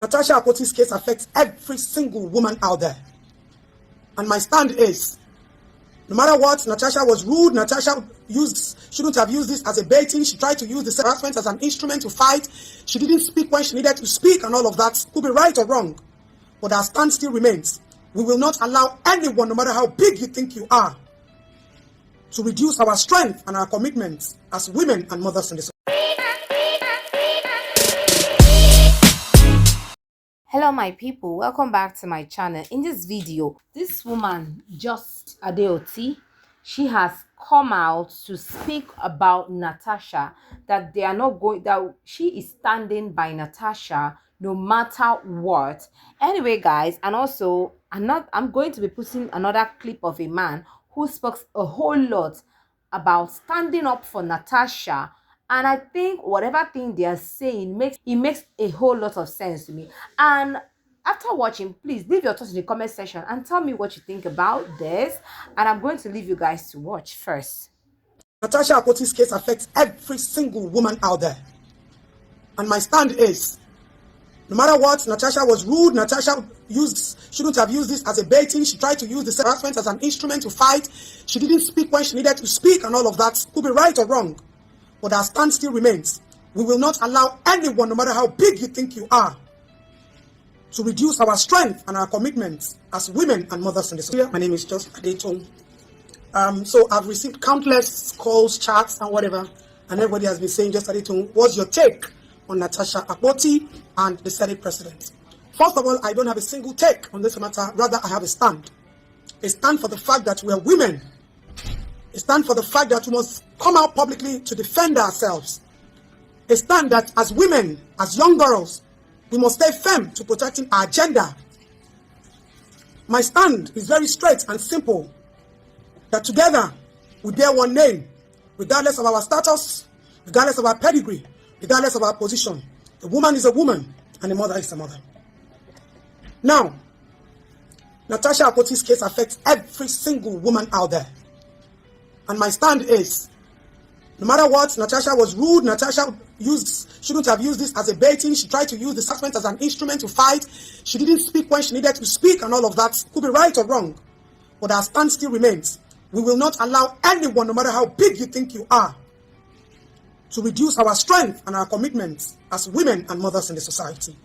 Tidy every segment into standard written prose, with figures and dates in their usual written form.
NATASHA Akpoti's case affects every single woman out there. And my stand is, no matter what, NATASHA was rude. NATASHA shouldn't have used this as a baiting. She tried to use the harassment as an instrument to fight. She didn't speak when she needed to speak and all of that. Could be right or wrong. But our stand still remains. We will not allow anyone, no matter how big you think you are, to reduce our strength and our commitments as women and mothers in the society. Hello my people, welcome back to my channel. In this video, this woman JustAdeotun, she has come out to speak about NATASHA, that they are not going, that she is standing by NATASHA no matter what. Anyway guys, and also I'm going to be putting another clip of a man who spoke a whole lot about standing up for NATASHA. And I think whatever thing they are saying makes a whole lot of sense to me. And after watching, please leave your thoughts in the comment section and tell me what you think about this. And I'm going to leave you guys to watch first. NATASHA Akpoti's case affects every single woman out there. And my stand is, no matter what, NATASHA was rude. NATASHA shouldn't have used this as a baiting. She tried to use the harassment as an instrument to fight. She didn't speak when she needed to speak and all of that. Could be right or wrong. But our stand still remains. We will not allow anyone, no matter how big you think you are, to reduce our strength and our commitments as women and mothers in the society. My name is JustAdeotun. So I've received countless calls, chats, and whatever, and everybody has been saying, JustAdeotun, what's your take on NATASHA Akpoti and the Senate President? First of all, I don't have a single take on this matter. Rather, I have a stand. A stand for the fact that we are women. A stand for the fact that we must come out publicly to defend ourselves. A stand that as women, as young girls, we must stay firm to protecting our gender. My stand is very straight and simple. That together we bear one name, regardless of our status, regardless of our pedigree, regardless of our position. A woman is a woman, and a mother is a mother. Now, NATASHA Akpoti's case affects every single woman out there. And my stand is, no matter what, NATASHA was rude. NATASHA shouldn't have used this as a baiting. She tried to use the harassment as an instrument to fight. She didn't speak when she needed to speak and all of that. Could be right or wrong. But our stand still remains. We will not allow anyone, no matter how big you think you are, to reduce our strength and our commitments as women and mothers in the society.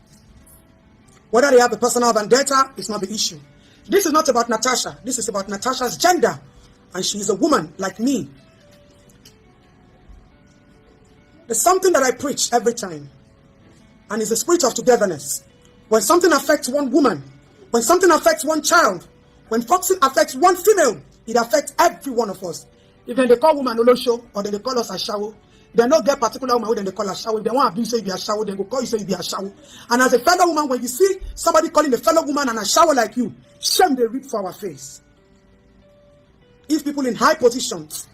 Whether they have a personal vendetta is not the issue. This is not about NATASHA. This is about NATASHA's gender. And she is a woman like me. There's something that I preach every time. And it's the spirit of togetherness. When something affects one woman, when something affects one child, when something affects one female, it affects every one of us. If they call woman Olosho, or they call us Ashawo, they don't get particular woman who they call Ashawo. If they want to say you be Ashawo, they will call you say you be Ashawo. And as a fellow woman, when you see somebody calling a fellow woman an Ashawo like you, shame they read for our face. If people in high positions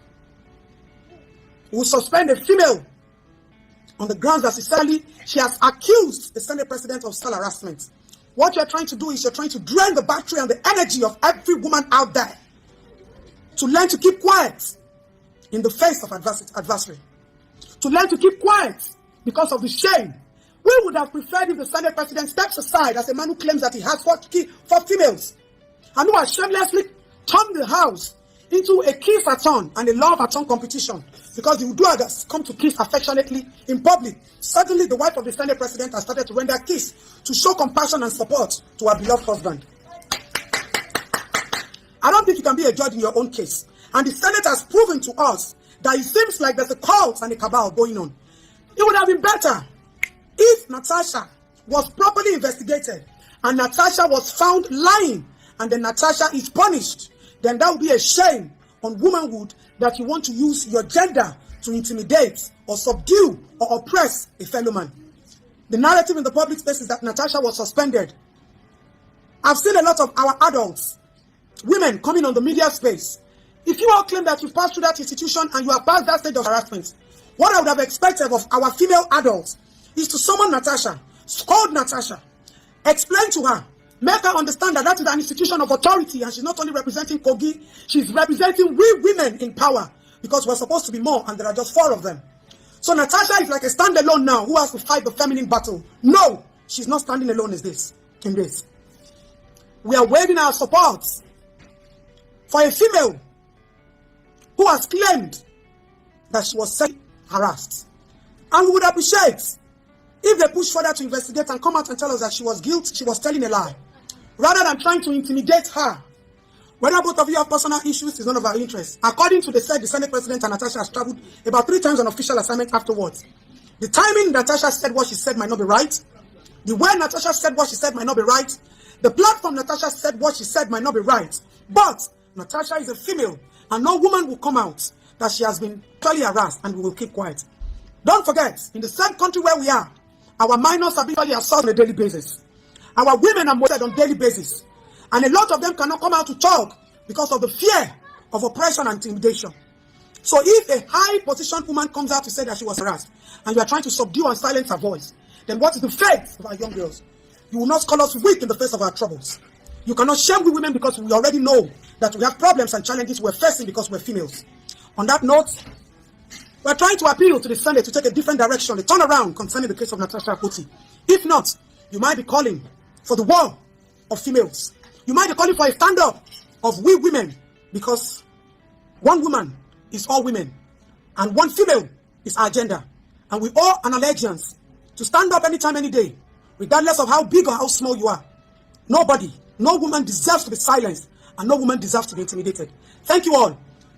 will suspend a female on the grounds that she has accused the Senate President of sexual harassment, what you're trying to do is you're trying to drain the battery and the energy of every woman out there to learn to keep quiet in the face of adversary. To learn to keep quiet because of the shame. We would have preferred if the Senate President steps aside as a man who claims that he has four females and who has shamelessly turned the house into a kiss-a-thon and a love-a-thon competition, because the Uduagas come to kiss affectionately in public. Suddenly, the wife of the Senate President has started to render a kiss to show compassion and support to her beloved husband. I don't think you can be a judge in your own case. And the Senate has proven to us that it seems like there's a cult and a cabal going on. It would have been better if NATASHA was properly investigated and NATASHA was found lying and then NATASHA is punished. Then that would be a shame on womanhood that you want to use your gender to intimidate or subdue or oppress a fellow man. The narrative in the public space is that NATASHA was suspended. I've seen a lot of our adults, women coming on the media space. If you all claim that you've passed through that institution and you have passed that stage of harassment, what I would have expected of our female adults is to summon NATASHA, scold NATASHA, explain to her, make her understand that that is an institution of authority and she's not only representing Kogi, she's representing we women in power, because we're supposed to be more and there are just 4 of them. So NATASHA is like a standalone now who has to fight the feminine battle. No, she's not standing alone in this. We are waving our support for a female who has claimed that she was sexually harassed. And we would appreciate if they push further to investigate and come out and tell us that she was guilty, she was telling a lie, rather than trying to intimidate her. Whether both of you have personal issues is none of our interest. According to the Senate President, and NATASHA has traveled about 3 times on official assignment afterwards. The timing NATASHA said what she said might not be right. The way NATASHA said what she said might not be right. The platform NATASHA said what she said might not be right. But NATASHA is a female, and no woman will come out that she has been totally harassed, and we will keep quiet. Don't forget, in the same country where we are, our minors are being assaulted on a daily basis. Our women are murdered on a daily basis. And a lot of them cannot come out to talk because of the fear of oppression and intimidation. So if a high-positioned woman comes out to say that she was harassed, and you are trying to subdue and silence her voice, then what is the fate of our young girls? You will not call us weak in the face of our troubles. You cannot shame we women because we already know that we have problems and challenges we're facing because we're females. On that note, we're trying to appeal to the Senate to take a different direction, a turnaround concerning the case of Natasha Akpoti. If not, you might be calling for the war of females. You might be calling for a stand-up of we women, because one woman is all women, and one female is our gender. And we owe an allegiance to stand up anytime, any day, regardless of how big or how small you are. Nobody, no woman deserves to be silenced, and no woman deserves to be intimidated. Thank you all,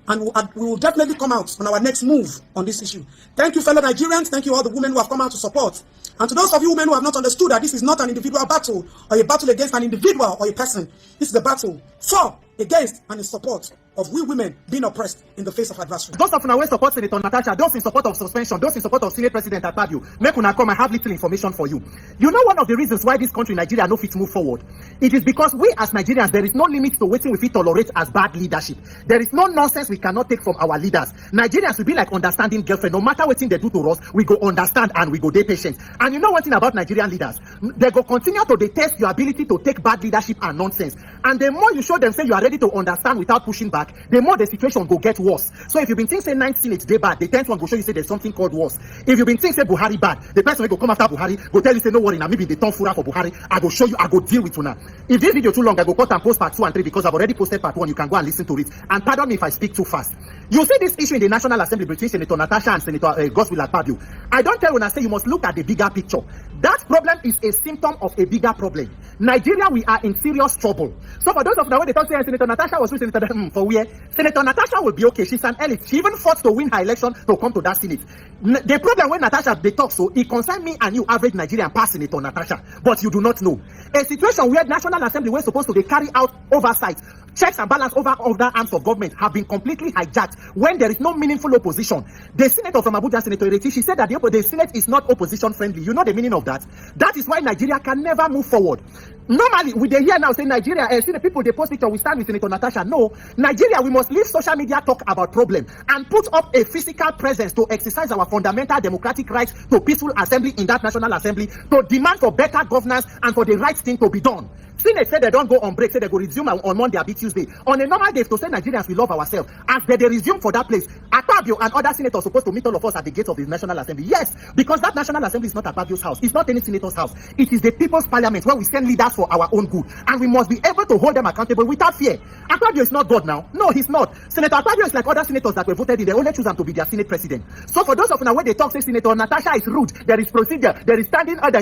and we will definitely come out on our next move on this issue. Thank you, fellow Nigerians. Thank you all the women who have come out to support. And to those of you women who have not understood that this is not an individual battle or a battle against an individual or a person. This is a battle for, against, and in support of we women being oppressed in the face of adversaries. Those of you who support Senator NATASHA, those in support of suspension, those in support of Senate President Akpabio, make una come. I have little information for you. You know one of the reasons why this country, Nigeria, no fit move forward? It is because we as Nigerians, there is no limit to what we fit tolerate as bad leadership. There is no nonsense we cannot take from our leaders. Nigerians will be like understanding girlfriend. No matter what thing they do to us, we go understand and we go dey patient. And you know one thing about Nigerian leaders? They go continue to detest your ability to take bad leadership and nonsense. And the more you show them say you are ready to understand without pushing back, the more the situation go get worse. So if you've been thinking say 9th Senate they bad, the 10th one go show you say there's something called worse. If you've been thinking say Buhari bad, the person will go come after Buhari, go tell you say no worry, now maybe they turn fura for Buhari. I go show you, I go deal with you now. If this video too long, I go cut and post part 2 and 3 because I've already posted part 1. You can go and listen to it. And pardon me if I speak too fast. You see this issue in the National Assembly between Senator NATASHA and Senator Godswill Akpabio. I don't tell when I say you must look at the bigger picture. That problem is a symptom of a bigger problem. Nigeria, we are in serious trouble. So for those of the way they talk say Senator NATASHA was with Senator for where Senator NATASHA will be okay. She's an elite. She even fought to win her election to come to that Senate. The problem when NATASHA they talk so, it concerns me and you average Nigerian pass Senator NATASHA, but you do not know. A situation where National Assembly was supposed to they carry out oversight, checks and balance over other arms of government have been completely hijacked when there is no meaningful opposition. The senator from Abuja, Senator Ireti, she said that the Senate is not opposition friendly. You know the meaning of that? That is why Nigeria can never move forward. Normally, we they hear now say Nigeria, see the people they post picture, we stand with Senator NATASHA. No, Nigeria, we must leave social media talk about problem and put up a physical presence to exercise our fundamental democratic rights to peaceful assembly in that National Assembly, to demand for better governance and for the right thing to be done. Senate say they don't go on break, say they go resume on Monday or Tuesday. On a normal day, to say Nigerians we love ourselves, as they resume for that place, Akpabio and other senators supposed to meet all of us at the gates of the National Assembly. Yes, because that National Assembly is not Akpabio's house. It's not any senator's house. It is the people's parliament where we send leaders for our own good. And we must be able to hold them accountable without fear. Akpabio is not God now. No, he's not. Senator Akpabio is like other senators that were voted in. They only choose him to be their Senate president. So for those of you where they talk, say Senator NATASHA is rude, there is procedure, there is standing order,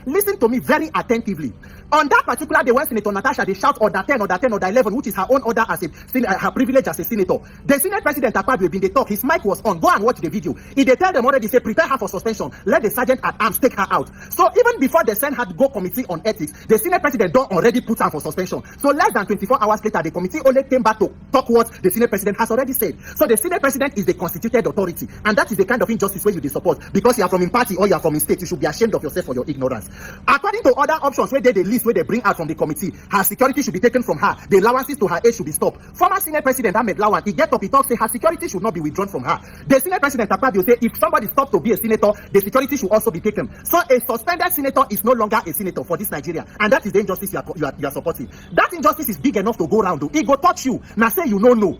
listen to me very attentively. On that particular day when Senator NATASHA they shout order 10, order 10, order 11, which is her own order as a her privilege as a senator. The Senate President Akpabio been they talk, his mic was on. Go and watch the video. If they tell them already, say prepare her for suspension, let the sergeant at arms take her out. So even before they send her to go committee on ethics, the Senate President don't already put her for suspension. So less than 24 hours later, the committee only came back to talk what the Senate President has already said. So the Senate President is the constituted authority, and that is the kind of injustice where you support. Because you are from his party or you are from his state, you should be ashamed of yourself for your ignorance. According to other options where they list, where they bring out from the committee, her security should be taken from her, the allowances to her aid should be stopped. Former Senate President Ahmed Lawan, he get up, he talks, say her security should not be withdrawn from her. The Senate President Akpabio say if somebody stops to be a senator, the security should also be taken. So a suspended senator is no longer a senator for this Nigeria, and that is the injustice you are supporting. That injustice is big enough to go round. It go touch you. Now say you no.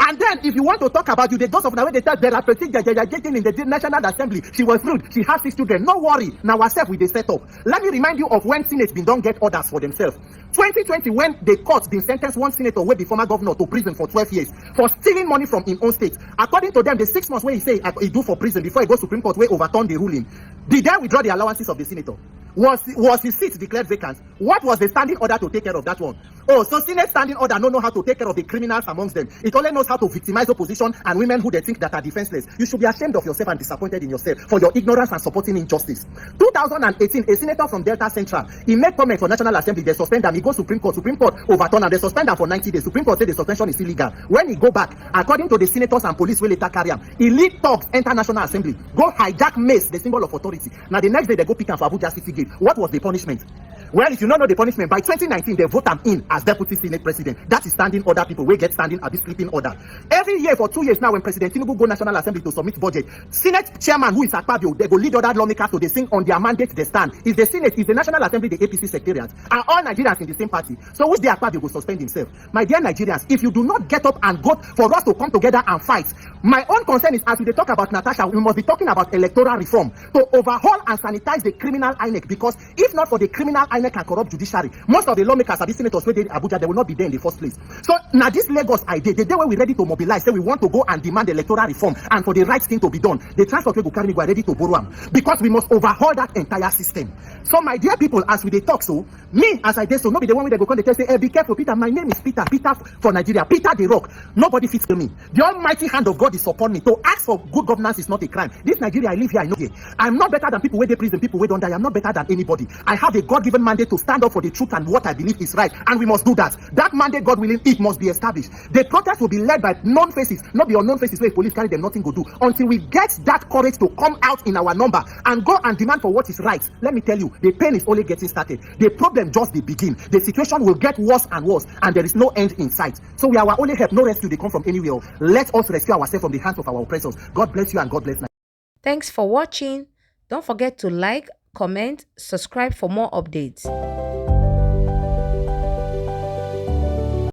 And then, if you want to talk about you, the those of now they tell there are procedures getting in the National Assembly. She was rude. She has 6 children. No worry. Now ourselves with the set up. Let me remind you of when Senate been don't get orders for themselves. 2020, when the court been sentenced one senator with the former governor to prison for 12 years for stealing money from his own state. According to them, the 6 months where he say he do for prison before he goes to Supreme Court, where overturn the ruling. Did they withdraw the allowances of the senator? Was his seat declared vacant? What was the standing order to take care of that one? Oh, so Senate standing order don't know how to take care of the criminals amongst them. It only knows how to victimize opposition and women who they think that are defenseless. You should be ashamed of yourself and disappointed in yourself for your ignorance and supporting injustice. 2018, a senator from Delta Central, he made comment for National Assembly, they suspend him, he goes to Supreme Court overturn and they suspend him for 90 days. Supreme Court said the suspension is illegal. When he go back, according to the senators and police will later carry him, elite thugs enter National Assembly, go hijack mace, the symbol of authority. Now the next day they go pick him for Abuja City Gate. What was the punishment? Well, if you don't know the punishment, by 2019, they vote him in as deputy Senate president. That is standing order. People will get standing at this sleeping order. Every year for 2 years now, when President Tinubu go National Assembly to submit budget, Senate chairman, who is Akpabio, they go lead other lawmakers to they sing on their mandate, they stand. Is the Senate, is the National Assembly, the APC secretariat, are all Nigerians in the same party. So which day Akpabio will suspend himself? My dear Nigerians, if you do not get up and go for us to come together and fight, my own concern is as we talk about NATASHA, we must be talking about electoral reform to overhaul and sanitize the criminal INEC, because if not for the criminal INEC and corrupt judiciary, most of the lawmakers and the senators where they Abuja, they will not be there in the first place. So now this Lagos idea, the day when we're ready to mobilize, say we want to go and demand electoral reform and for the right thing to be done, the transport will carry me, we are ready to borrow them, because we must overhaul that entire system. So my dear people, as we they talk, so me as I did so, not be the one where they go come, they tell say, hey, be careful, Peter. My name is Peter for Nigeria, Peter the Rock. Nobody fits to me. The almighty hand of God is upon me. To ask for good governance is not a crime. This Nigeria I live here, I know here. I'm not better than people where they prison, people where don't die. I'm not better than anybody. I have a God-given mandate to stand up for the truth and what I believe is right, and we must do that. That mandate, God willing, it must be established. The protest will be led by known faces, not the unknown faces where police carry them, nothing go do, until we get that courage to come out in our number and go and demand for what is right. Let me tell you, the pain is only getting started. The problem just the begin. The situation will get worse and worse, and there is no end in sight. So we are our only help, no rescue, they come from anywhere. Let us rescue ourselves from the hands of our oppressors. God bless you and God bless Nigeria. Thanks for watching. Don't forget to like, comment, subscribe for more updates.